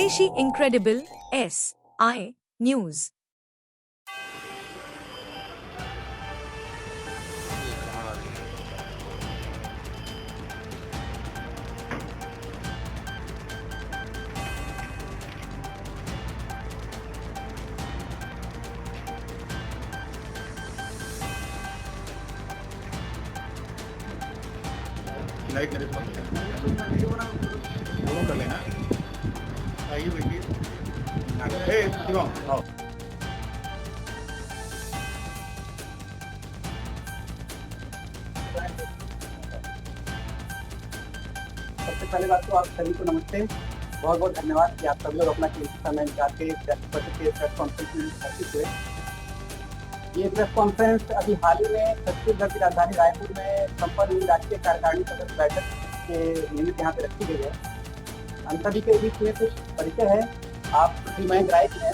स्वदेशी incredible SI news. Light मेरे पास दोनों कर लेना। आइए बैठिए। प्रतिभा आओ। सबसे पहले बात तो आप सभी को नमस्ते, बहुत बहुत धन्यवाद कि आप सभी लोग अपना कीमती समय निकाल के प्रेस कॉन्फ्रेंस में उपस्थित हुए। ये प्रेस कॉन्फ्रेंस अभी हाल ही में छत्तीसगढ़ की राजधानी रायपुर में संपन्न हुई राष्ट्रीय कार्यकारिणी सदस्य बैठक के निमित्त यहाँ पे रखी गई है। हम सभी के बीच में कुछ परिचय है। आप श्री मयंक राय जी हैं,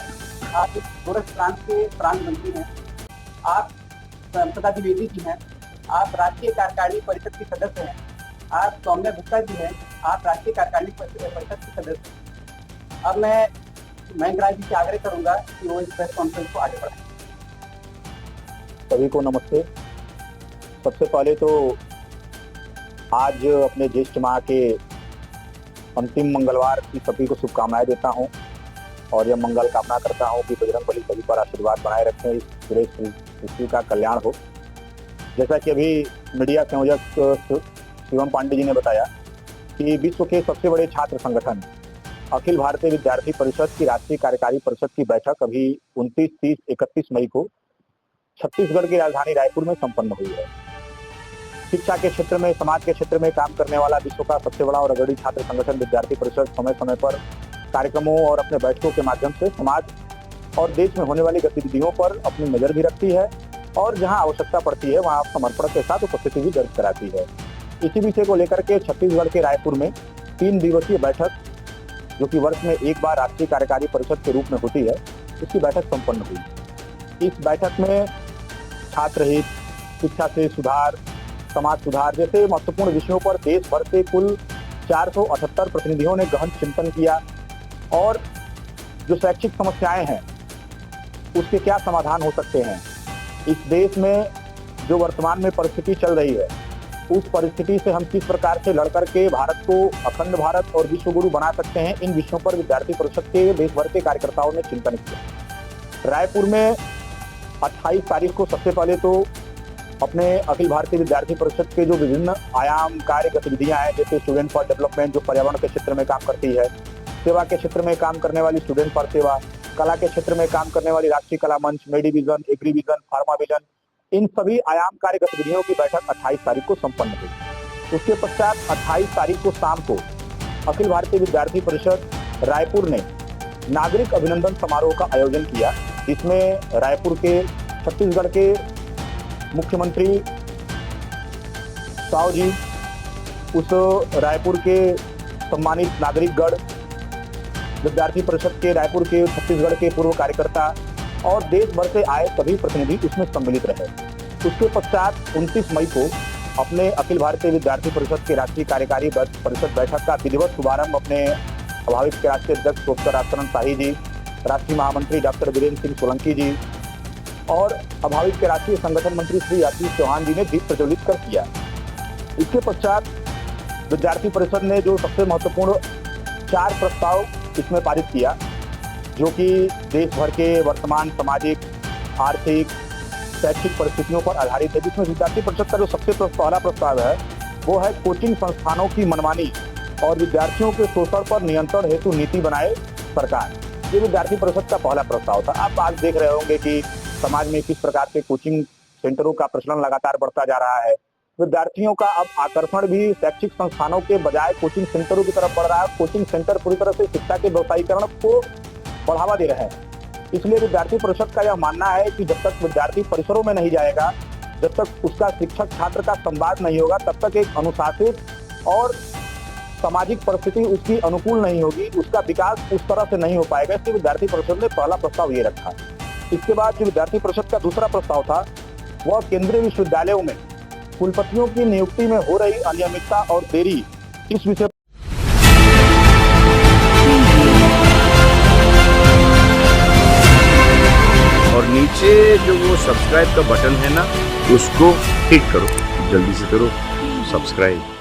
आप गोरख प्रांत के प्रांत मंत्री हैं। आप सदा द्विवेदी जी हैं, आप राष्ट्रीय कार्यकारिणी परिषद के सदस्य हैं। आप सौम्या गुप्ता जी हैं, आप राष्ट्रीय कार्यकारिणी परिषद के सदस्य हैं। अब मैं मयंक राय जी से आग्रह करूंगा कि वो इस प्रेस कॉन्फ्रेंस को आगे बढ़ाएं। सभी को नमस्ते। सबसे पहले तो आज अपने ज्येष्ठ माह के अंतिम मंगलवार की सभी को शुभकामनाएं देता हूं और यह मंगल कामना करता हूं कि बजरंगबली सभी पर आशीर्वाद बनाए रखें, इस पूरे पृथ्वी का कल्याण हो। जैसा कि अभी मीडिया संयोजक शिवम पांडे जी ने बताया कि विश्व के सबसे बड़े छात्र संगठन अखिल भारतीय विद्यार्थी परिषद की राष्ट्रीय कार्यकारी परिषद की बैठक अभी 29, 30, 31 मई को छत्तीसगढ़ की राजधानी रायपुर में संपन्न हुई है। शिक्षा के क्षेत्र में, समाज के क्षेत्र में काम करने वाला विश्व का सबसे बड़ा और अग्रणी छात्र संगठन विद्यार्थी परिषद समय समय पर कार्यक्रमों और अपने बैठकों के माध्यम से समाज और देश में होने वाली गतिविधियों पर अपनी नजर भी रखती है और जहां आवश्यकता पड़ती है वहां समर्पण के साथ उपस्थिति भी दर्ज कराती है। इसी विषय को लेकर के छत्तीसगढ़ के रायपुर में 3 दिवसीय बैठक, जो कि वर्ष में एक बार राष्ट्रीय कार्यकारी परिषद के रूप में होती है, इसकी बैठक संपन्न हुई। इस बैठक में छात्र हित, शिक्षा से सुधार, समाज सुधार जैसे महत्वपूर्ण विषयों पर देश भर से कुल 478 प्रतिनिधियों ने गहन चिंतन किया और जो शैक्षिक समस्याएं हैं उसके क्या समाधान हो सकते हैं, इस देश में जो वर्तमान में परिस्थिति चल रही है उस परिस्थिति से हम किस प्रकार से लड़कर के भारत को अखंड भारत और विश्व गुरु बना सकते हैं, इन विषयों पर विद्यार्थी परिषद के देश भर के कार्यकर्ताओं ने चिंतन किया। रायपुर में 28 तारीख को सबसे पहले तो अपने अखिल भारतीय विद्यार्थी परिषद के जो विभिन्न आयाम कार्य गतिविधियां हैं, जैसे स्टूडेंट फॉर डेवलपमेंट जो पर्यावरण के क्षेत्र में काम करती है, सेवा के क्षेत्र में काम करने वाली स्टूडेंट फॉर सेवा, कला के क्षेत्र में काम करने वाली राष्ट्रीय कला मंच, मेडिविजन, एग्रीविजन, फार्माविजन, इन सभी आयाम कार्य गतिविधियों की बैठक 28 तारीख को संपन्न हुई। उसके पश्चात 28 तारीख को शाम को अखिल भारतीय विद्यार्थी परिषद रायपुर ने नागरिक अभिनंदन समारोह का आयोजन किया, जिसमें रायपुर के, छत्तीसगढ़ के मुख्यमंत्री साव जी, उस रायपुर के सम्मानित नागरिकगण, विद्यार्थी परिषद के रायपुर के, छत्तीसगढ़ के पूर्व कार्यकर्ता और देश भर से आए सभी प्रतिनिधि उसमें सम्मिलित रहे। उसके पश्चात 29 मई को अपने अखिल भारतीय विद्यार्थी परिषद के राष्ट्रीय कार्यकारी परिषद बैठक का विधिवत शुभारंभ अपने अभावित के राष्ट्रीय अध्यक्ष प्रोफेसर राजशरण शाही जी, राष्ट्रीय महामंत्री डॉक्टर वीरेंद्र सिंह सोलंकी जी और अभावित के राष्ट्रीय संगठन मंत्री श्री आशीष चौहान जी ने दीप प्रज्वलित कर किया। इसके पश्चात विद्यार्थी परिषद ने जो सबसे महत्वपूर्ण 4 प्रस्ताव इसमें पारित किया, जो कि देश भर के वर्तमान सामाजिक, आर्थिक, शैक्षिक परिस्थितियों पर आधारित है, जिसमें विद्यार्थी परिषद का जो सबसे पहला प्रस्ताव है वो है कोचिंग संस्थानों की मनमानी और विद्यार्थियों के शोषण पर नियंत्रण हेतु नीति बनाए सरकार। ये विद्यार्थी परिषद का पहला प्रस्ताव था। आप आज देख रहे होंगे कि समाज में किस प्रकार के कोचिंग सेंटरों का प्रचलन लगातार बढ़ता जा रहा है। विद्यार्थियों का अब आकर्षण भी शैक्षिक संस्थानों के बजाय कोचिंग सेंटरों की तरफ बढ़ रहा है। कोचिंग सेंटर पूरी तरह से शिक्षा के व्यवसायीकरण को बढ़ावा दे रहे हैं। इसलिए विद्यार्थी परिषद का यह मानना है कि जब तक विद्यार्थी परिसरों में नहीं जाएगा, जब तक उसका शिक्षक छात्र का संवाद नहीं होगा, तब तक एक अनुशासित और सामाजिक परिस्थिति उसकी अनुकूल नहीं होगी, उसका विकास उस तरह से नहीं हो पाएगा। इसलिए विद्यार्थी परिषद ने पहला प्रस्ताव ये रखा। इसके बाद जो विद्यार्थी परिषद का दूसरा प्रस्ताव था वह केंद्रीय विश्वविद्यालयों में कुलपतियों की नियुक्ति में हो रही अनियमितता और देरी, इस विषय सब्सक्राइब का बटन है ना, उसको हिट करो, जल्दी से करो सब्सक्राइब।